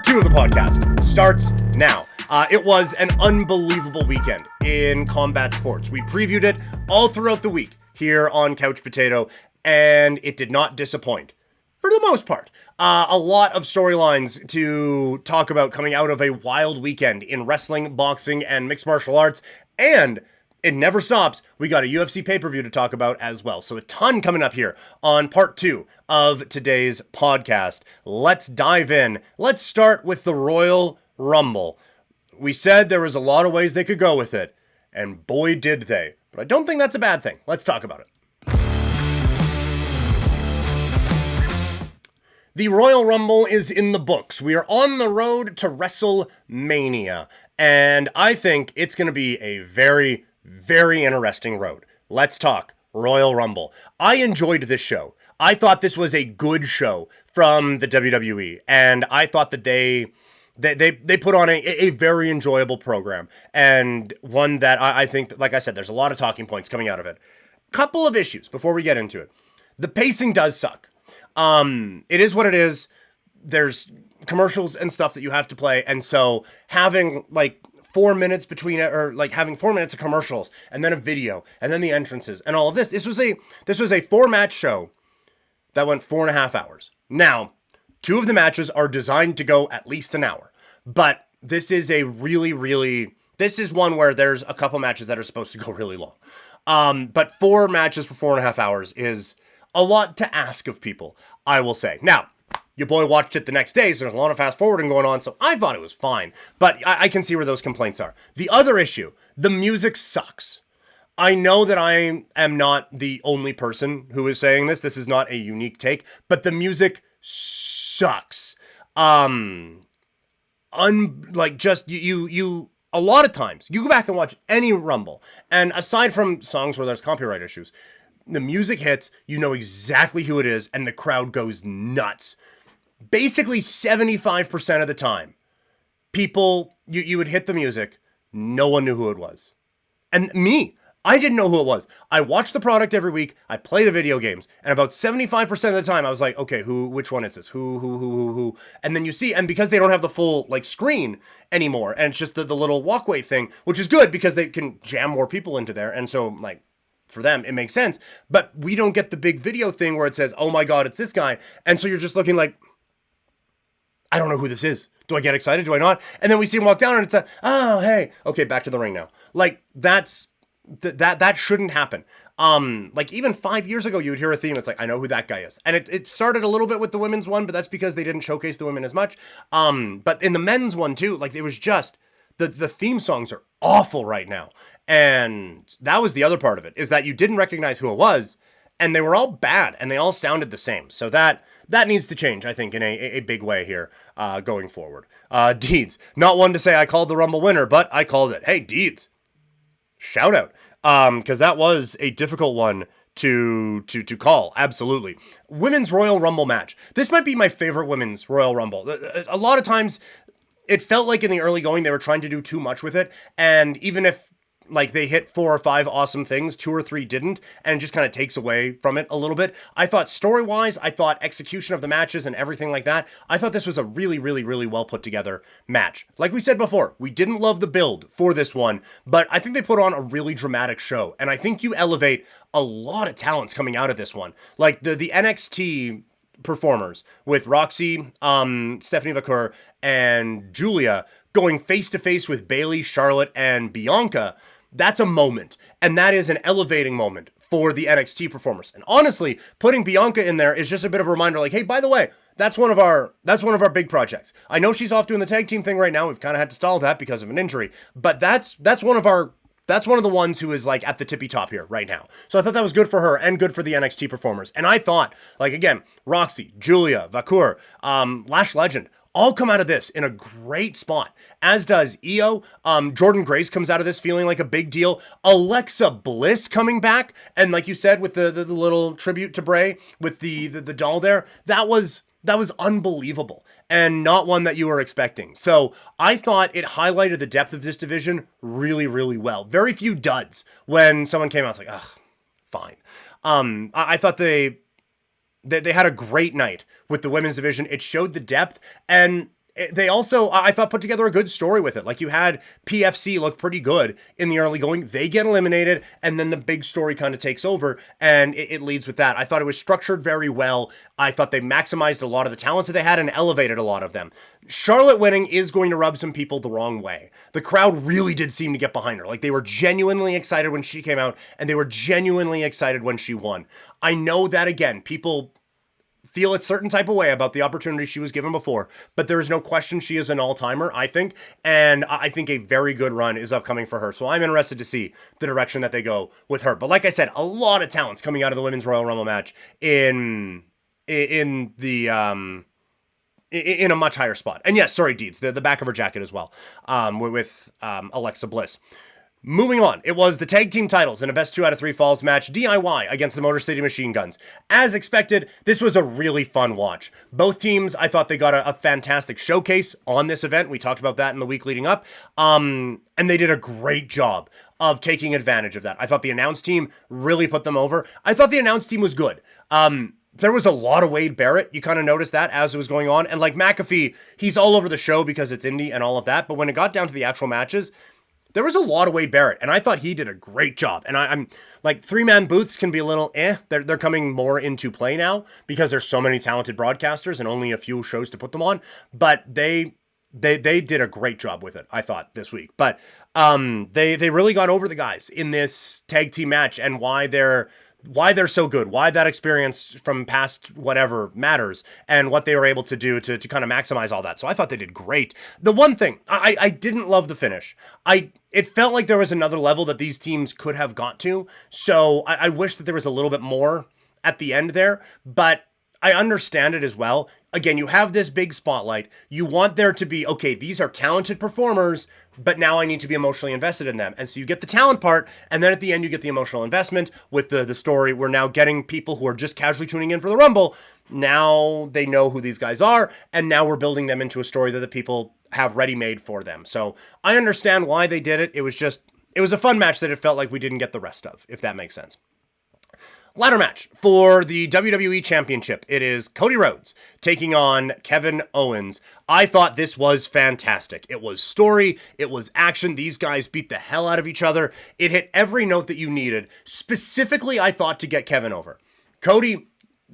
2 of the podcast starts now. It was an unbelievable weekend in combat sports. We previewed it all throughout the week here on Couch Potato, and it did not disappoint. For the most part, a lot of storylines to talk about coming out of a wild weekend in wrestling, boxing, and mixed martial arts, and it never stops. We got a UFC pay-per-view to talk about as well. So a ton coming up here on part 2 of today's podcast. Let's dive in. Let's start with the Royal Rumble. We said there was a lot of ways they could go with it, and boy did they. But I don't think that's a bad thing. Let's talk about it. The Royal Rumble is in the books. We are on the road to WrestleMania, and I think it's going to be a very, very interesting road. Let's talk Royal Rumble. I enjoyed this show. I thought this was a good show from the WWE, and I thought that they put on a very enjoyable program, and one that I think, like I said, there's a lot of talking points coming out of it. Couple of issues before we get into it. The pacing does suck. It is what it is. There's commercials and stuff that you have to play, and so having like 4 minutes between it, or like having 4 minutes of commercials and then a video and then the entrances and all of this. This was a 4-match show that went 4.5 hours. Now, 2 of the matches are designed to go at least an hour, but this is a this is one where there's a couple matches that are supposed to go really long. But 4 matches for 4.5 hours is a lot to ask of people, I will say. Now, your boy watched it the next day, so there's a lot of fast forwarding going on, so I thought it was fine. But I can see where those complaints are. The other issue, the music sucks. I know that I am not the only person who is saying this. This is not a unique take, but the music sucks. You a lot of times, you go back and watch any Rumble, and aside from songs where there's copyright issues, the music hits, you know exactly who it is, and the crowd goes nuts. Basically 75% of the time, people, you would hit the music, no one knew who it was. And me, I didn't know who it was. I watch the product every week, I play the video games, and about 75% of the time, I was like, okay, which one is this? Who? And then you see, and because they don't have the full, like, screen anymore, and it's just the little walkway thing, which is good because they can jam more people into there, and so, like, for them, it makes sense, but we don't get the big video thing where it says, oh my God, it's this guy. And so you're just looking like, I don't know who this is. Do I get excited? Do I not? And then we see him walk down and it's oh, hey, okay, back to the ring now. Like that shouldn't happen. Like even 5 years ago, you would hear a theme. It's like, I know who that guy is. And it started a little bit with the women's one, but that's because they didn't showcase the women as much. But in the men's one too, like it was just, the theme songs are awful right now. And that was the other part of it, is that you didn't recognize who it was, and they were all bad, and they all sounded the same. So that needs to change, I think, in a big way here going forward. Deeds, not one to say I called the Rumble winner, but I called it. Hey, Deeds, shout out, because that was a difficult one to call, absolutely. Women's Royal Rumble match. This might be my favorite Women's Royal Rumble. A lot of times, it felt like in the early going, they were trying to do too much with it, and even if like they hit 4 or 5 awesome things, 2 or 3 didn't, and it just kind of takes away from it a little bit. I thought story-wise, I thought execution of the matches and everything like that, I thought this was a really, really, really well put together match. Like we said before, we didn't love the build for this one, but I think they put on a really dramatic show, and I think you elevate a lot of talents coming out of this one. Like the NXT performers with Roxy, Stephanie Vaquer, and Julia going face-to-face with Bayley, Charlotte, and Bianca. That's a moment, and that is an elevating moment for the NXT performers. And honestly, putting Bianca in there is just a bit of a reminder, like, hey, by the way, that's one of our big projects. I know she's off doing the tag team thing right now. We've kind of had to stall that because of an injury, but that's one of the ones who is like at the tippy top here right now. So I thought that was good for her and good for the NXT performers. And I thought, like, again, Roxy, Julia, Vaquer, Lash Legend, all come out of this in a great spot, as does Io. Jordan Grace comes out of this feeling like a big deal. Alexa Bliss coming back, and like you said, with the little tribute to Bray with the doll there, that was unbelievable, and not one that you were expecting. So I thought it highlighted the depth of this division really, really well. Very few duds when someone came out. I was like, ugh, fine. I thought they had a great night with the women's division. It showed the depth, and they also, I thought, put together a good story with it. Like, you had PFC look pretty good in the early going. They get eliminated, and then the big story kind of takes over, and it leads with that. I thought it was structured very well. I thought they maximized a lot of the talents that they had and elevated a lot of them. Charlotte winning is going to rub some people the wrong way. The crowd really did seem to get behind her. Like, they were genuinely excited when she came out, and they were genuinely excited when she won. I know that, again, people feel a certain type of way about the opportunity she was given before, but there is no question she is an all-timer, I think, and I think a very good run is upcoming for her. So I'm interested to see the direction that they go with her. But like I said, a lot of talents coming out of the Women's Royal Rumble match in a much higher spot. And yes, sorry, Deeds, the back of her jacket as well, with Alexa Bliss. Moving on, it was the tag team titles in a best 2 out of 3 falls match, DIY against the Motor City Machine Guns. As expected, this was a really fun watch. Both teams, I thought they got a fantastic showcase on this event. We talked about that in the week leading up. And they did a great job of taking advantage of that. I thought the announce team really put them over. I thought the announce team was good. There was a lot of Wade Barrett. You kind of noticed that as it was going on. And like McAfee, he's all over the show because it's indie and all of that. But when it got down to the actual matches, there was a lot of Wade Barrett, and I thought he did a great job. And I'm like, 3-man booths can be a little They're coming more into play now because there's so many talented broadcasters and only a few shows to put them on. But they did a great job with it, I thought, this week. But they really got over the guys in this tag team match and why they're so good, why that experience from past whatever matters, and what they were able to do to kind of maximize all that. So I thought they did great. The one thing, I didn't love the finish. It felt like there was another level that these teams could have got to, so I wish that there was a little bit more at the end there, but I understand it as well. Again, you have this big spotlight. You want there to be, okay, these are talented performers, but now I need to be emotionally invested in them. And so you get the talent part, and then at the end you get the emotional investment with the story. We're now getting people who are just casually tuning in for the Rumble. Now they know who these guys are, and now we're building them into a story that the people have ready-made for them. So I understand why they did it. It was a fun match that it felt like we didn't get the rest of, if that makes sense. Ladder match for the WWE Championship. It is Cody Rhodes taking on Kevin Owens. I thought this was fantastic. It was story. It was action. These guys beat the hell out of each other. It hit every note that you needed. Specifically, I thought to get Kevin over. Cody,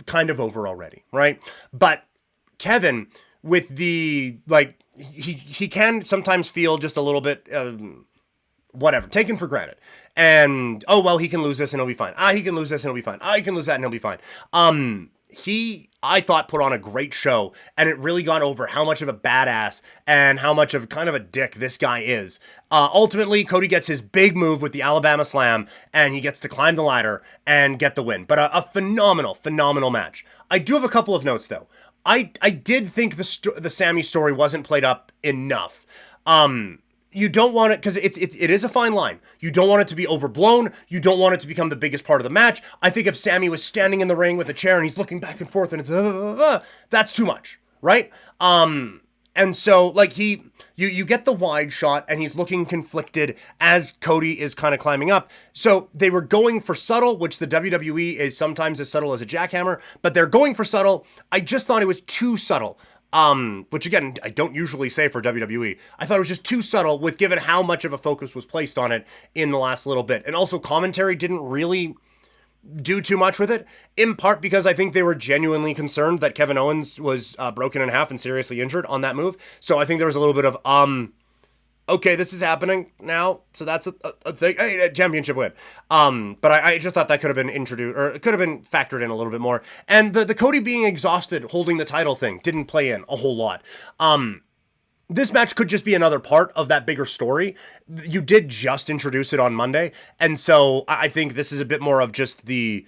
kind of over already, right? But Kevin, with the, like, he can sometimes feel just a little bit, whatever, taken for granted. And, oh, well, he can lose this and he'll be fine. He can lose this and he'll be fine. He can lose that and he'll be fine. He, I thought, put on a great show, and it really got over how much of a badass and how much of kind of a dick this guy is. Ultimately, Cody gets his big move with the Alabama Slam, and he gets to climb the ladder and get the win. But a phenomenal match. I do have a couple of notes, though. I did think the Sammy story wasn't played up enough. You don't want it, because it is a fine line. You don't want it to be overblown. You don't want it to become the biggest part of the match. I think if Sammy was standing in the ring with a chair and he's looking back and forth and it's that's too much, right? And so, like, you get the wide shot and he's looking conflicted as Cody is kind of climbing up. So they were going for subtle, which the WWE is sometimes as subtle as a jackhammer, but they're going for subtle. I just thought it was too subtle. Which again, I don't usually say for WWE. I thought it was just too subtle with given how much of a focus was placed on it in the last little bit. And also commentary didn't really do too much with it, in part because I think they were genuinely concerned that Kevin Owens was broken in half and seriously injured on that move. So I think there was a little bit of, okay, this is happening now, so that's a thing. Hey, a championship win. But I just thought that could have been introduced, or it could have been factored in a little bit more. And the Cody being exhausted holding the title thing didn't play in a whole lot. This match could just be another part of that bigger story. You did just introduce it on Monday, and so I think this is a bit more of just the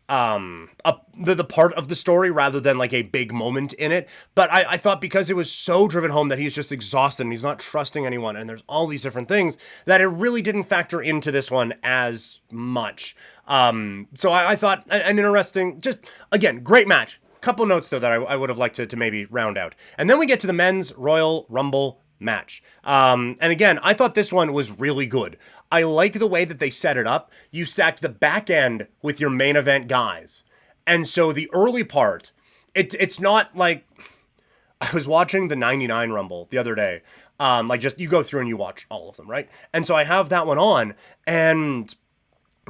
part of the story rather than like a big moment in it. But I thought because it was so driven home that he's just exhausted and he's not trusting anyone and there's all these different things that it really didn't factor into this one as much. So I thought an interesting, just again, great match. Couple notes though that I would have liked to maybe round out. And then we get to the men's Royal Rumble match. And again, I thought this one was really good. I like the way that they set it up. You stacked the back end with your main event guys. And so the early part, it's not like, I was watching the 99 Rumble the other day. Like just, you go through and you watch all of them, right? And so I have that one on, and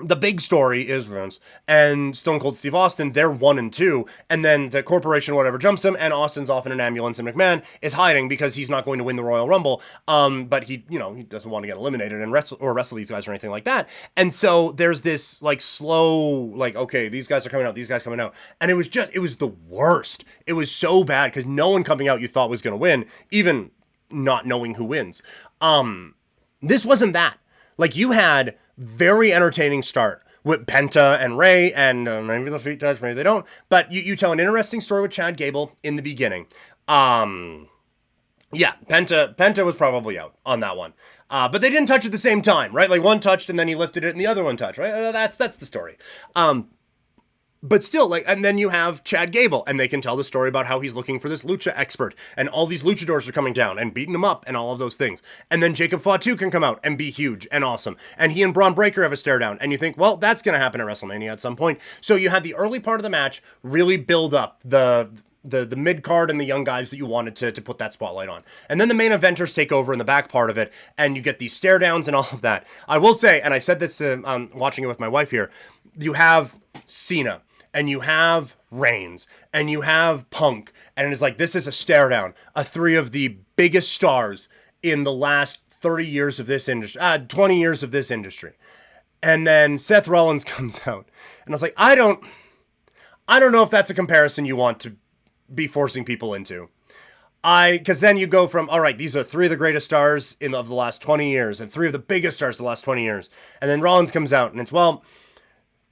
the big story is Vince and Stone Cold Steve Austin. They're 1 and 2, and then the corporation whatever jumps him, and Austin's off in an ambulance, and McMahon is hiding because he's not going to win the Royal Rumble. But he doesn't want to get eliminated and wrestle these guys or anything like that. And so there's this like slow, like, okay, these guys are coming out, these guys coming out, and it was the worst. It was so bad because no one coming out you thought was going to win, even not knowing who wins. This wasn't that. Like, you had very entertaining start with Penta and Ray, and maybe the feet touch, maybe they don't. But you tell an interesting story with Chad Gable in the beginning. Yeah, Penta was probably out on that one. But they didn't touch at the same time, right? Like, one touched and then he lifted it and the other one touched, right? That's the story. But still, like, and then you have Chad Gable, and they can tell the story about how he's looking for this lucha expert, and all these luchadors are coming down and beating him up and all of those things. And then Jacob Fatu can come out and be huge and awesome. And he and Braun Breaker have a stare down, and you think, well, that's going to happen at WrestleMania at some point. So you had the early part of the match really build up the mid-card and the young guys that you wanted to put that spotlight on. And then the main eventers take over in the back part of it, and you get these stare downs and all of that. I will say, and I said this watching it with my wife here, you have Cena, and you have Reigns, and you have Punk, and it's like, this is a stare down, three of the biggest stars in the last 30 years of this industry, 20 years of this industry. And then Seth Rollins comes out, and I was like, I don't know if that's a comparison you want to be forcing people into. Because then you go from, all right, these are three of the greatest stars of the last 20 years, and three of the biggest stars of the last 20 years. And then Rollins comes out, and it's, well,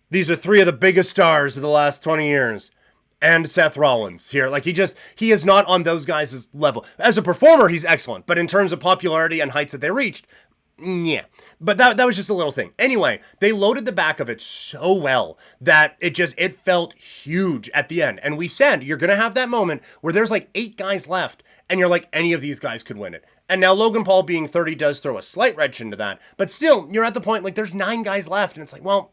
these are three of the biggest stars of the last 20 years. And Seth Rollins here. Like, he is not on those guys' level. As a performer, he's excellent. But in terms of popularity and heights that they reached, yeah. But that was just a little thing. Anyway, they loaded the back of it so well that it felt huge at the end. And we said, you're going to have that moment where there's like 8 guys left, and you're like, any of these guys could win it. And now Logan Paul being 30 does throw a slight wrench into that. But still, you're at the point, like, there's 9 guys left, and it's like, well,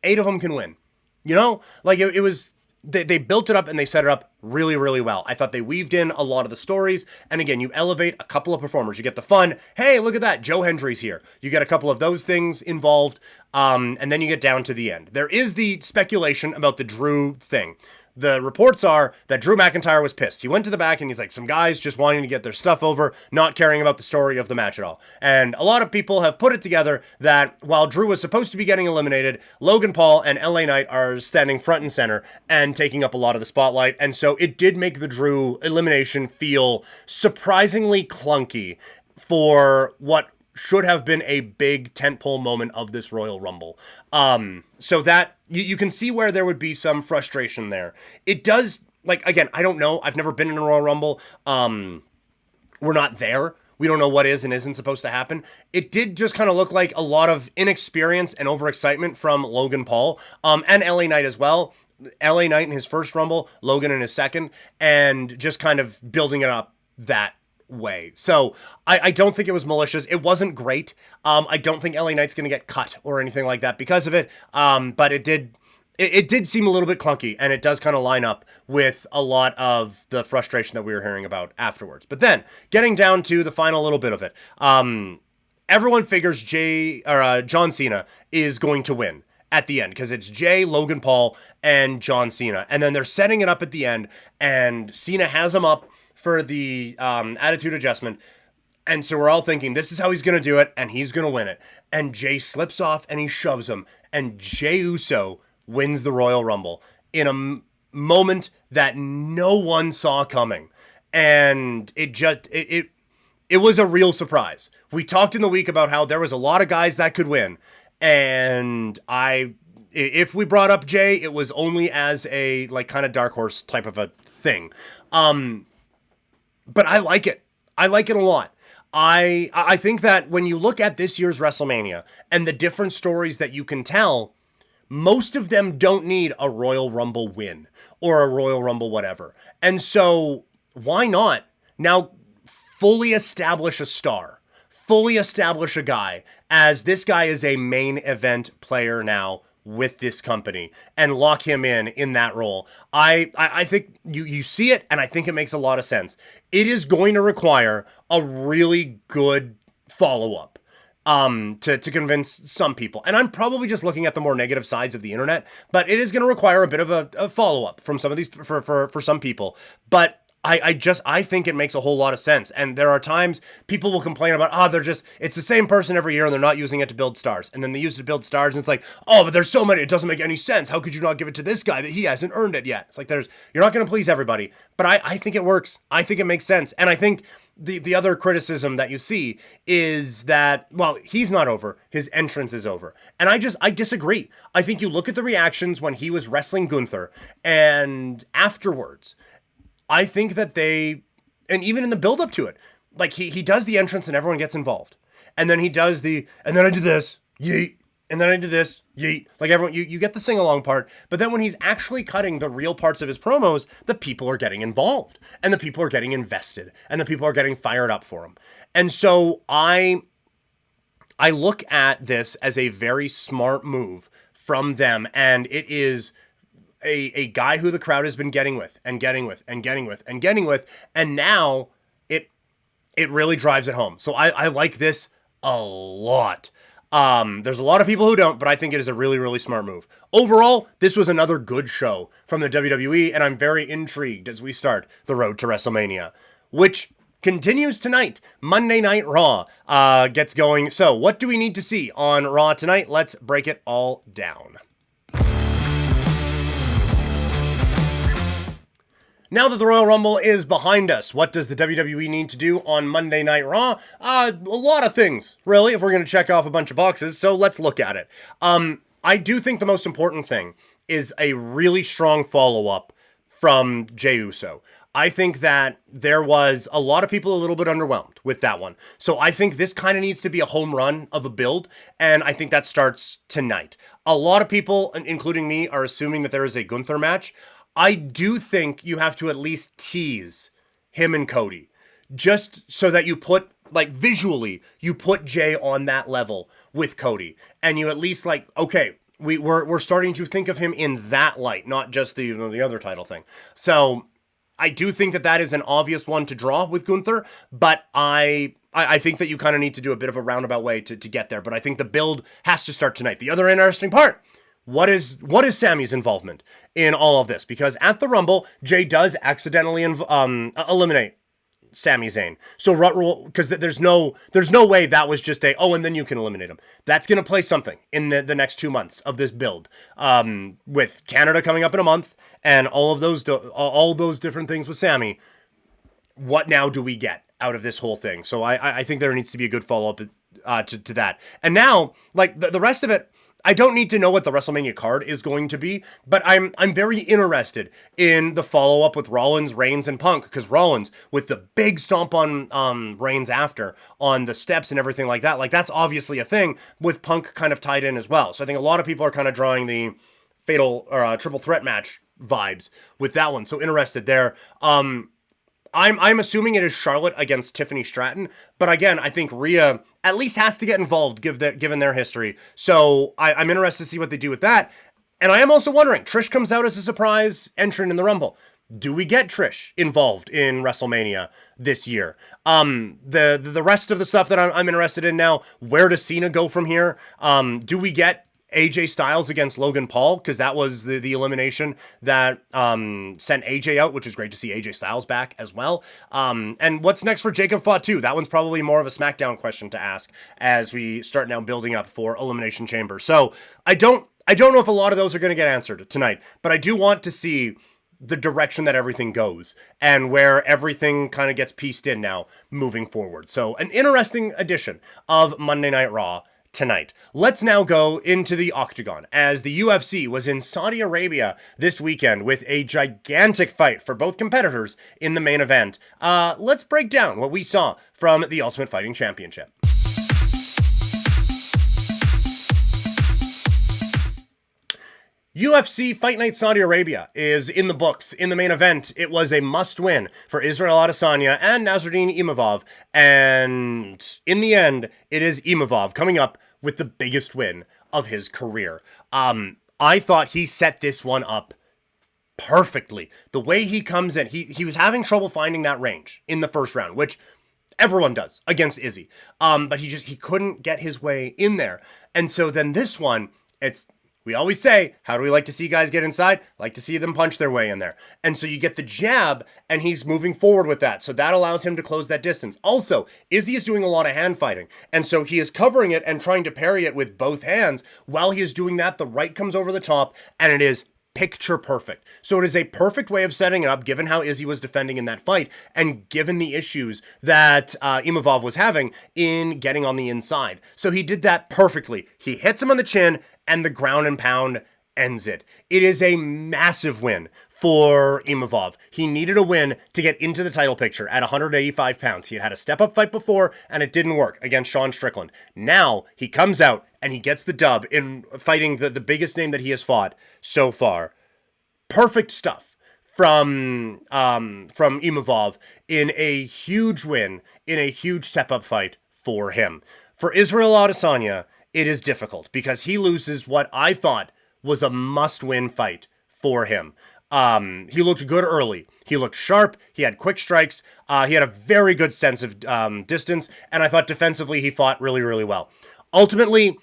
8 of them can win. You know? Like, it was... They built it up and they set it up really, really well. I thought they weaved in a lot of the stories. And again, you elevate a couple of performers. You get the fun. Hey, look at that. Joe Hendry's here. You get a couple of those things involved. And then you get down to the end. There is the speculation about the Drew thing. The reports are that Drew McIntyre was pissed. He went to the back and he's like, some guys just wanting to get their stuff over, not caring about the story of the match at all. And a lot of people have put it together that while Drew was supposed to be getting eliminated, Logan Paul and LA Knight are standing front and center and taking up a lot of the spotlight. And so it did make the Drew elimination feel surprisingly clunky for what should have been a big tentpole moment of this Royal Rumble. So that you can see where there would be some frustration there. It does, like, again, I don't know. I've never been in a Royal Rumble. We're not there. We don't know what is and isn't supposed to happen. It did just kind of look like a lot of inexperience and overexcitement from Logan Paul, and LA Knight as well. LA Knight in his first Rumble, Logan in his second, and just kind of building it up that way. So I don't think it was malicious. It wasn't great. I don't think LA Knight's going to get cut or anything like that because of it. But it did seem a little bit clunky, and it does kind of line up with a lot of the frustration that we were hearing about afterwards. But then getting down to the final little bit of it, everyone figures John Cena is going to win at the end because it's Jey, Logan Paul, and John Cena. And then they're setting it up at the end, and Cena has him up for the attitude adjustment. And so we're all thinking, this is how he's going to do it, and he's going to win it. And Jey slips off, and he shoves him. And Jey Uso wins the Royal Rumble in a moment that no one saw coming. And it was a real surprise. We talked in the week about how there was a lot of guys that could win. And if we brought up Jey, it was only as a, like, kind of dark horse type of a thing. But I like it. I like it a lot. I think that when you look at this year's WrestleMania and the different stories that you can tell, most of them don't need a Royal Rumble win or a Royal Rumble whatever. And so why not now fully establish a star, fully establish a guy as this guy is a main event player now with this company and lock him in that role. I think you see it, and I think it makes a lot of sense. It is going to require a really good follow-up to convince some people. And I'm probably just looking at the more negative sides of the internet, but it is going to require a bit of a follow-up from some of these for some people. But I think it makes a whole lot of sense. And there are times people will complain about, it's the same person every year and they're not using it to build stars. And then they use it to build stars and it's like, oh, but there's so many, it doesn't make any sense. How could you not give it to this guy that he hasn't earned it yet? It's like, you're not going to please everybody. But I think it works. I think it makes sense. And I think the other criticism that you see is that, well, he's not over. His entrance is over. And I disagree. I think you look at the reactions when he was wrestling Gunther and afterwards, I think that and even in the build up to it, like he does the entrance and everyone gets involved. And then he does and then I do this, yeet. And then I do this, yeet. Like everyone, you get the sing along part. But then when he's actually cutting the real parts of his promos, the people are getting involved and the people are getting invested and the people are getting fired up for him. And so I look at this as a very smart move from them. And it is a guy who the crowd has been getting with and getting with and getting with and getting with. And now it really drives it home. So I like this a lot. There's a lot of people who don't, but I think it is a really, really smart move. Overall, this was another good show from the WWE, and I'm very intrigued as we start the road to WrestleMania, which continues tonight. Monday Night Raw gets going. So what do we need to see on Raw tonight? Let's break it all down. Now that the Royal Rumble is behind us, what does the WWE need to do on Monday Night Raw? A lot of things, really, if we're going to check off a bunch of boxes, so let's look at it. I do think the most important thing is a really strong follow-up from Jey Uso. I think that there was a lot of people a little bit underwhelmed with that one. So I think this kind of needs to be a home run of a build, and I think that starts tonight. A lot of people, including me, are assuming that there is a Gunther match. I do think you have to at least tease him and Cody, just so that you put, like, visually, you put Jey on that level with Cody, and you at least, like, okay, we're starting to think of him in that light, not just the other title thing. So I do think that is an obvious one to draw with Gunther, but I think that you kind of need to do a bit of a roundabout way to get there. But I think the build has to start tonight. The other interesting part. What is Sammy's involvement in all of this? Because at the Rumble, Jey does accidentally eliminate Sami Zayn. So because there's no way that was just and then you can eliminate him. That's gonna play something in the next 2 months of this build. With Canada coming up in a month and all those different things with Sami. What now do we get out of this whole thing? So I think there needs to be a good follow up to that. And now, like the rest of it. I don't need to know what the WrestleMania card is going to be, but I'm very interested in the follow-up with Rollins, Reigns, and Punk, because Rollins, with the big stomp on Reigns after, on the steps and everything like that, like that's obviously a thing, with Punk kind of tied in as well. So I think a lot of people are kind of drawing the fatal or triple threat match vibes with that one. So interested there. I'm assuming it is Charlotte against Tiffany Stratton, but again, I think Rhea at least has to get involved given their history. So I'm interested to see what they do with that. And I am also wondering, Trish comes out as a surprise entrant in the Rumble. Do we get Trish involved in WrestleMania this year? The rest of the stuff that I'm interested in now, where does Cena go from here? Do we get AJ Styles against Logan Paul, because that was the elimination that sent AJ out, which was great to see AJ Styles back as well. And what's next for Jacob Fatu? That one's probably more of a SmackDown question to ask as we start now building up for Elimination Chamber. So I don't know if a lot of those are going to get answered tonight, but I do want to see the direction that everything goes and where everything kind of gets pieced in now moving forward. So an interesting edition of Monday Night Raw tonight. Let's now go into the Octagon, as the UFC was in Saudi Arabia this weekend with a gigantic fight for both competitors in the main event. Let's break down what we saw from the Ultimate Fighting Championship. UFC Fight Night Saudi Arabia is in the books. In the main event, it was a must-win for Israel Adesanya and Nasruddin Imavov, and in the end, it is Imavov coming up with the biggest win of his career. I thought he set this one up perfectly. The way he comes in, he was having trouble finding that range in the first round, which everyone does against Izzy. But he couldn't get his way in there. And so then this one, we always say, how do we like to see guys get inside? Like to see them punch their way in there. And so you get the jab, and he's moving forward with that. So that allows him to close that distance. Also, Izzy is doing a lot of hand fighting. And so he is covering it and trying to parry it with both hands. While he is doing that, the right comes over the top, and it is picture perfect. So it is a perfect way of setting it up, given how Izzy was defending in that fight, and given the issues that Imavov was having in getting on the inside. So he did that perfectly. He hits him on the chin, and the ground and pound ends it. It is a massive win for Imavov. He needed a win to get into the title picture at 185 pounds. He had a step-up fight before, and it didn't work against Sean Strickland. Now, he comes out, and he gets the dub in fighting the biggest name that he has fought so far. Perfect stuff from Imavov in a huge win, in a huge step-up fight for him. For Israel Adesanya, it is difficult because he loses what I thought was a must-win fight for him. He looked good early. He looked sharp. He had quick strikes. He had a very good sense of distance, and I thought defensively he fought really, really well. Ultimately,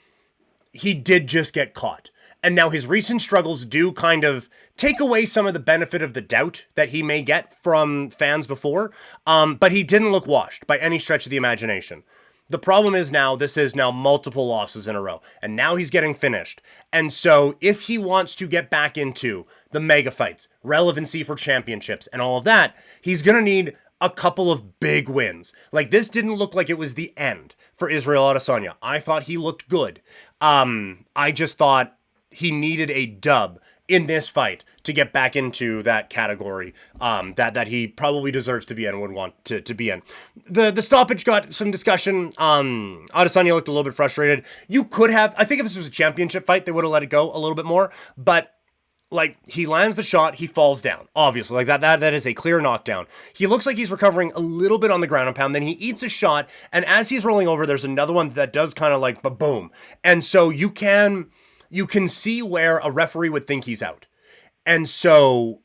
he did just get caught. And now his recent struggles do kind of take away some of the benefit of the doubt that he may get from fans before, but he didn't look washed by any stretch of the imagination. The problem is now, this is now multiple losses in a row, and now he's getting finished. And so if he wants to get back into the mega fights, relevancy for championships, and all of that, he's going to need a couple of big wins. Like, this didn't look like it was the end for Israel Adesanya. I thought he looked good. I just thought he needed a dub in this fight to get back into that category that he probably deserves to be in and would want to be in. The stoppage got some discussion. Adesanya looked a little bit frustrated. You could have, I think if this was a championship fight, they would have let it go a little bit more. But like, he lands the shot, he falls down. Obviously, like that is a clear knockdown. He looks like he's recovering a little bit on the ground and pound. Then he eats a shot, and as he's rolling over, there's another one that does kind of like boom. And so you can see where a referee would think he's out. And so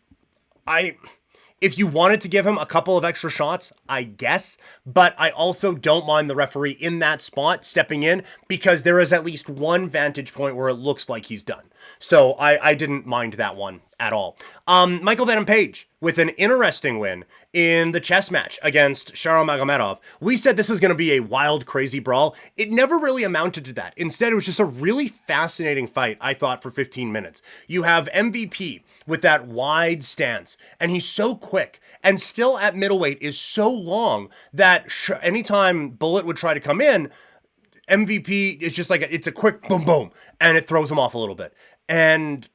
if you wanted to give him a couple of extra shots, I guess, but I also don't mind the referee in that spot stepping in, because there is at least one vantage point where it looks like he's done. So I didn't mind that one at all. Michael Venom Page with an interesting win in the chess match against Sharyl Magomedov. We said this was going to be a wild, crazy brawl. It never really amounted to that. Instead, it was just a really fascinating fight, I thought, for 15 minutes. You have MVP with that wide stance, and he's so quick, and still at middleweight is so long that anytime Bullet would try to come in, MVP is just like, it's a quick boom, boom, and it throws him off a little bit. And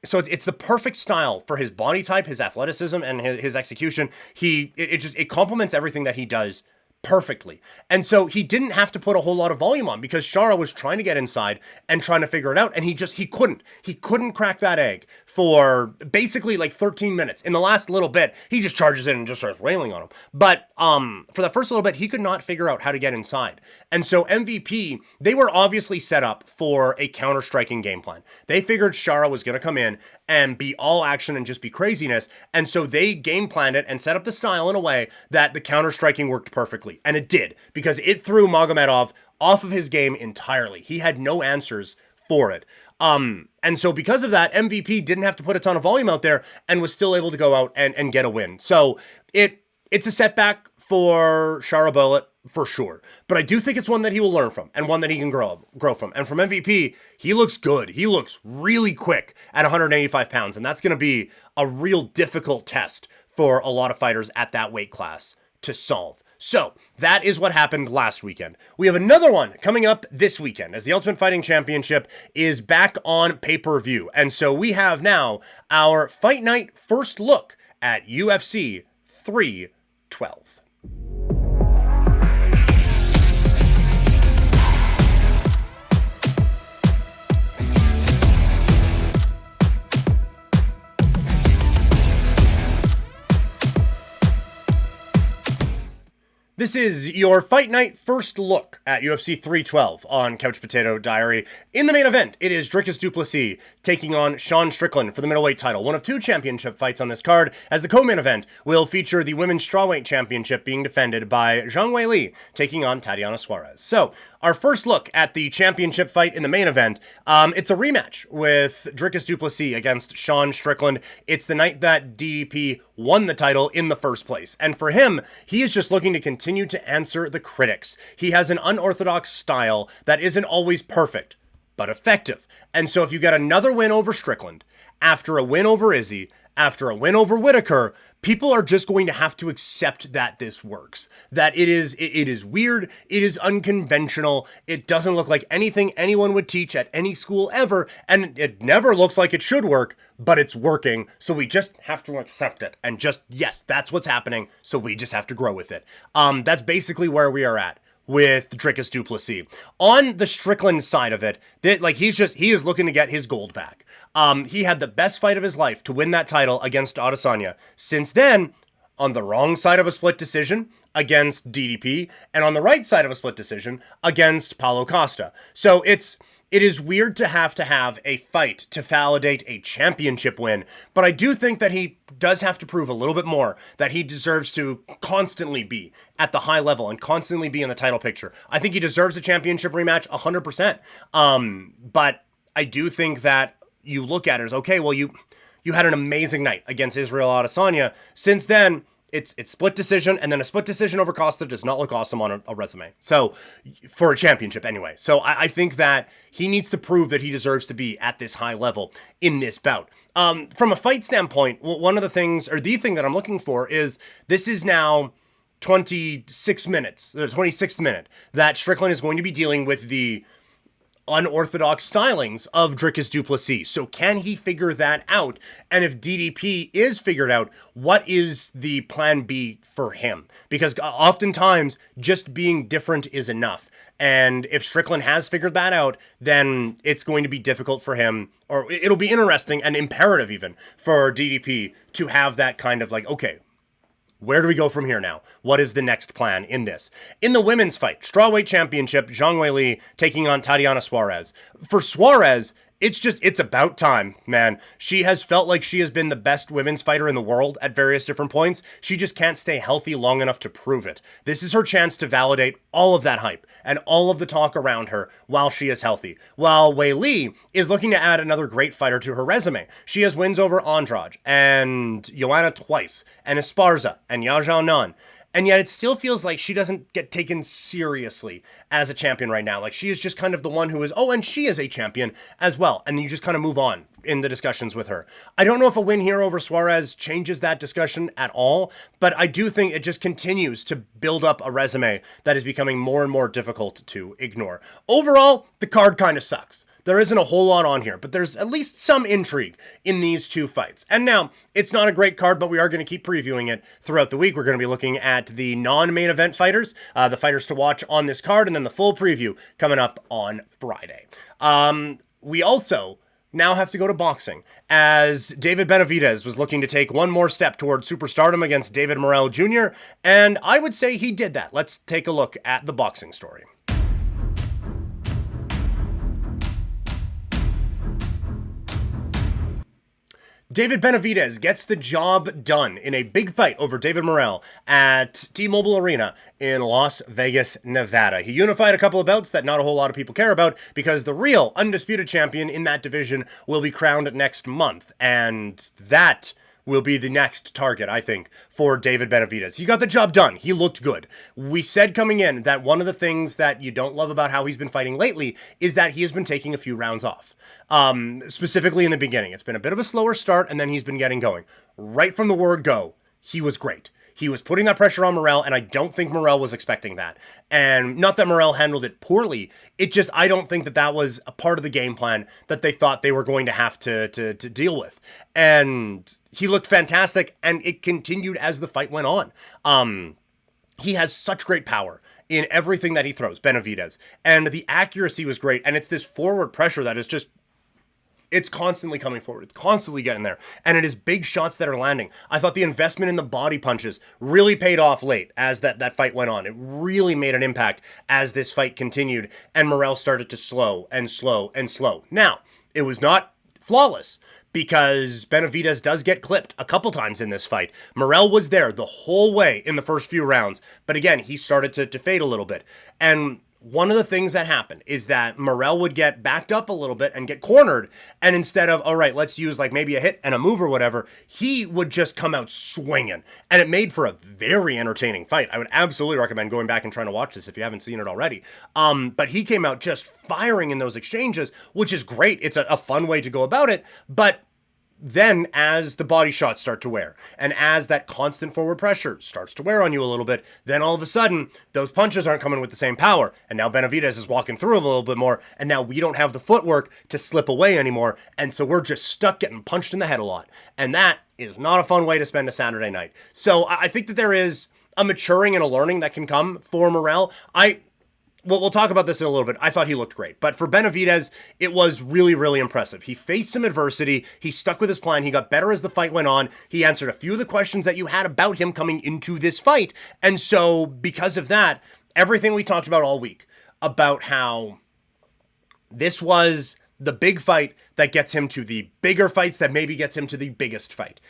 so it's the perfect style for his body type, his athleticism, and his execution. It complements everything that he does perfectly. And so he didn't have to put a whole lot of volume on, because Shara was trying to get inside and trying to figure it out, and he couldn't crack that egg for basically like 13 minutes. In the last little bit, he just charges in and just starts railing on him. But for the first little bit, he could not figure out how to get inside. And so MVP, they were obviously set up for a counter-striking game plan. They figured Shara was going to come in and be all action and just be craziness. And so they game planned it and set up the style in a way that the counter-striking worked perfectly. And it did, because it threw Magomedov off of his game entirely. He had no answers for it. And so because of that, MVP didn't have to put a ton of volume out there and was still able to go out and get a win. So it's a setback for Shara Bullet, for sure. But I do think it's one that he will learn from, and one that he can grow from. And from MVP, he looks good. He looks really quick at 185 pounds, and that's going to be a real difficult test for a lot of fighters at that weight class to solve. So that is what happened last weekend. We have another one coming up this weekend, as the Ultimate Fighting Championship is back on pay-per-view. And so we have now our Fight Night first look at UFC 312. This is your Fight Night first look at UFC 312 on Couch Potato Diary. In the main event, it is Dricus du Plessis taking on Sean Strickland for the middleweight title, one of two championship fights on this card, as the co-main event will feature the women's strawweight championship being defended by Zhang Weili taking on Tatiana Suarez. So, our first look at the championship fight in the main event, it's a rematch with Dricus du Plessis against Sean Strickland. It's the night that DDP won the title in the first place. And for him, he is just looking to continue to answer the critics. He has an unorthodox style that isn't always perfect, but effective. And so if you get another win over Strickland, after a win over Izzy, after a win over Whitaker, people are just going to have to accept that this works. That it is weird, it is unconventional, it doesn't look like anything anyone would teach at any school ever, and it never looks like it should work, but it's working, so we just have to accept it. And just, yes, that's what's happening, so we just have to grow with it. That's basically where we are at with Dricus du Plessis. On the Strickland side of it, he is looking to get his gold back. He had the best fight of his life to win that title against Adesanya. Since then, on the wrong side of a split decision against DDP, and on the right side of a split decision against Paulo Costa. So it is weird to have a fight to validate a championship win, but I do think that he does have to prove a little bit more, that he deserves to constantly be at the high level and constantly be in the title picture. I think he deserves a championship rematch 100%. But I do think that you look at it as, okay, well, you had an amazing night against Israel Adesanya. Since then, it's split decision, and then a split decision over Costa does not look awesome on a resume. So, for a championship anyway. So I think that he needs to prove that he deserves to be at this high level in this bout. From a fight standpoint, one of the things, or the thing that I'm looking for is, this is now 26 minutes, the 26th minute, that Strickland is going to be dealing with the unorthodox stylings of Dricus du Plessis. So can he figure that out? And if DDP is figured out, what is the plan B for him? Because oftentimes just being different is enough. And if Strickland has figured that out, then it's going to be difficult for him, or it'll be interesting and imperative even for DDP to have that kind of okay, where do we go from here now? What is the next plan in this? In the women's fight, strawweight championship, Zhang Weili taking on Tatiana Suarez. For Suarez, it's about time, man. She has felt like she has been the best women's fighter in the world at various different points. She just can't stay healthy long enough to prove it. This is her chance to validate all of that hype and all of the talk around her while she is healthy. While Weili is looking to add another great fighter to her resume. She has wins over Andrade and Joanna twice, and Esparza and Yao Nan. And yet it still feels like she doesn't get taken seriously as a champion right now. Like, she is just kind of the one who is, and she is a champion as well. And then you just kind of move on in the discussions with her. I don't know if a win here over Suarez changes that discussion at all, but I do think it just continues to build up a resume that is becoming more and more difficult to ignore. Overall, the card kind of sucks. There isn't a whole lot on here, but there's at least some intrigue in these two fights. And now, it's not a great card, but we are going to keep previewing it throughout the week. We're going to be looking at the non-main event fighters, the fighters to watch on this card, and then the full preview coming up on Friday. We also now have to go to boxing, as David Benavidez was looking to take one more step toward superstardom against David Morrell Jr., and I would say he did that. Let's take a look at the boxing story. David Benavidez gets the job done in a big fight over David Morrell at T-Mobile Arena in Las Vegas, Nevada. He unified a couple of bouts that not a whole lot of people care about, because the real undisputed champion in that division will be crowned next month, and that will be the next target, I think, for David Benavidez. He got the job done. He looked good. We said coming in that one of the things that you don't love about how he's been fighting lately is that he has been taking a few rounds off. Specifically in the beginning. It's been a bit of a slower start, and then he's been getting going. Right from the word go, he was great. He was putting that pressure on Morrell, and I don't think Morrell was expecting that. And not that Morrell handled it poorly, I don't think that was a part of the game plan that they thought they were going to have to deal with. And he looked fantastic, and it continued as the fight went on. He has such great power in everything that he throws, Benavidez. And the accuracy was great, and it's this forward pressure that is just It's constantly coming forward. It's constantly getting there. And it is big shots that are landing. I thought the investment in the body punches really paid off late as that fight went on. It really made an impact as this fight continued and Morrell started to slow and slow and slow. Now, it was not flawless because Benavidez does get clipped a couple times in this fight. Morrell was there the whole way in the first few rounds. But again, he started to fade a little bit. And one of the things that happened is that Morrell would get backed up a little bit and get cornered. And instead of, all right, let's use like maybe a hit and a move or whatever, he would just come out swinging. And it made for a very entertaining fight. I would absolutely recommend going back and trying to watch this if you haven't seen it already. But he came out just firing in those exchanges, which is great. It's a fun way to go about it. But then as the body shots start to wear and as that constant forward pressure starts to wear on you a little bit, then all of a sudden those punches aren't coming with the same power. And now Benavidez is walking through them a little bit more. And now we don't have the footwork to slip away anymore. And so we're just stuck getting punched in the head a lot. And that is not a fun way to spend a Saturday night. So I think that there is a maturing and a learning that can come for Morrell. Well, we'll talk about this in a little bit. I thought he looked great. But for Benavidez, it was really, really impressive. He faced some adversity. He stuck with his plan. He got better as the fight went on. He answered a few of the questions that you had about him coming into this fight. And so because of that, everything we talked about all week about how this was the big fight that gets him to the bigger fights that maybe gets him to the biggest fight.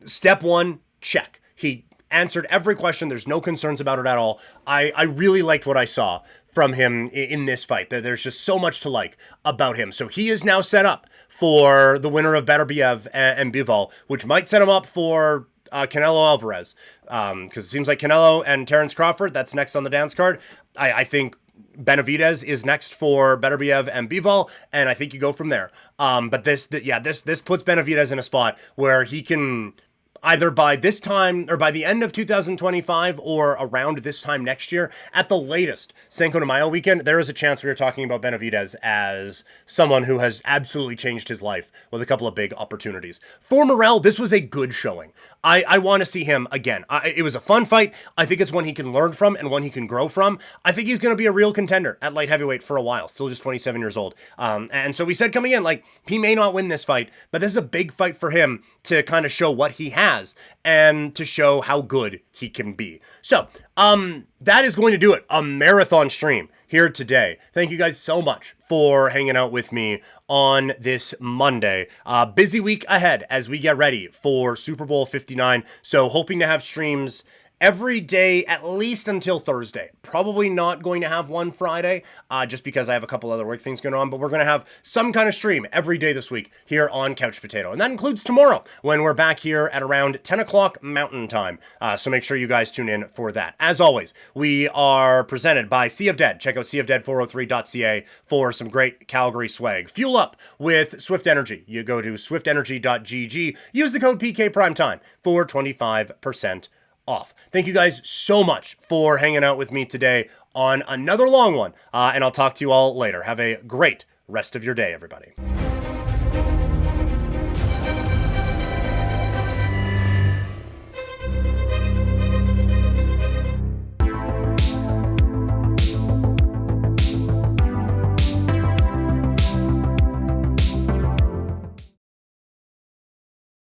Step one, check. He answered every question. There's no concerns about it at all. I really liked what I saw from him in this fight. There's just so much to like about him. So he is now set up for the winner of Beterbiev and Bivol, which might set him up for Canelo Alvarez. Because it seems like Canelo and Terence Crawford, that's next on the dance card. I think Benavidez is next for Beterbiev and Bivol, and I think you go from there. But this puts Benavidez in a spot where he can either by this time or by the end of 2025 or around this time next year, at the latest, Cinco de Mayo weekend, there is a chance we are talking about Benavidez as someone who has absolutely changed his life with a couple of big opportunities. For Morrell, this was a good showing. I want to see him again. It was a fun fight. I think it's one he can learn from and one he can grow from. I think he's going to be a real contender at light heavyweight for a while, still just 27 years old. And so we said coming in, like, he may not win this fight, but this is a big fight for him to kind of show what he has and to show how good he can be. So, that is going to do it. A marathon stream here today. Thank you guys so much for hanging out with me on this Monday. Busy week ahead as we get ready for Super Bowl 59. So hoping to have streams every day, at least until Thursday. Probably not going to have one Friday, just because I have a couple other work things going on, but we're going to have some kind of stream every day this week here on Couch Potato. And that includes tomorrow when we're back here at around 10 o'clock Mountain Time. So make sure you guys tune in for that. As always, we are presented by Sea of Dead. Check out seaofdead403.ca for some great Calgary swag. Fuel up with Swift Energy. You go to swiftenergy.gg, use the code PKPrimetime for 25% off. Thank you guys so much for hanging out with me today on another long one, and I'll talk to you all later. Have a great rest of your day, everybody.